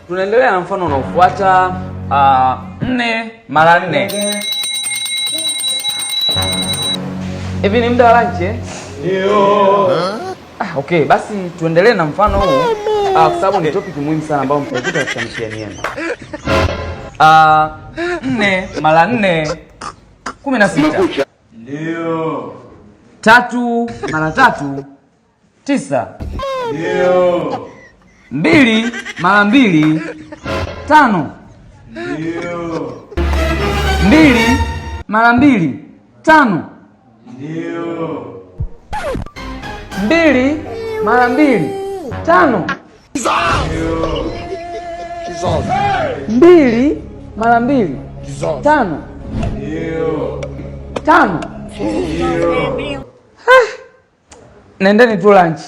Tunaendelea na mfano unaofuata. 4 mara 4. Hivi ni muda wa lunch eh? Ndio. Okay, basi tuendelee na mfano huu kwa sababu ni topic muhimu sana ambayo mtaikuta katika mtihani yenu. 4 mara 4 16. Ndio. 3 mara 3 9. Ndio. 2 mara 2 5. Ndio. 2 mara 2 5. Ndio. 2 mara 2 5. 2 mara 2 5. Ndio. 5. Ndio. Nendeni tu lunch.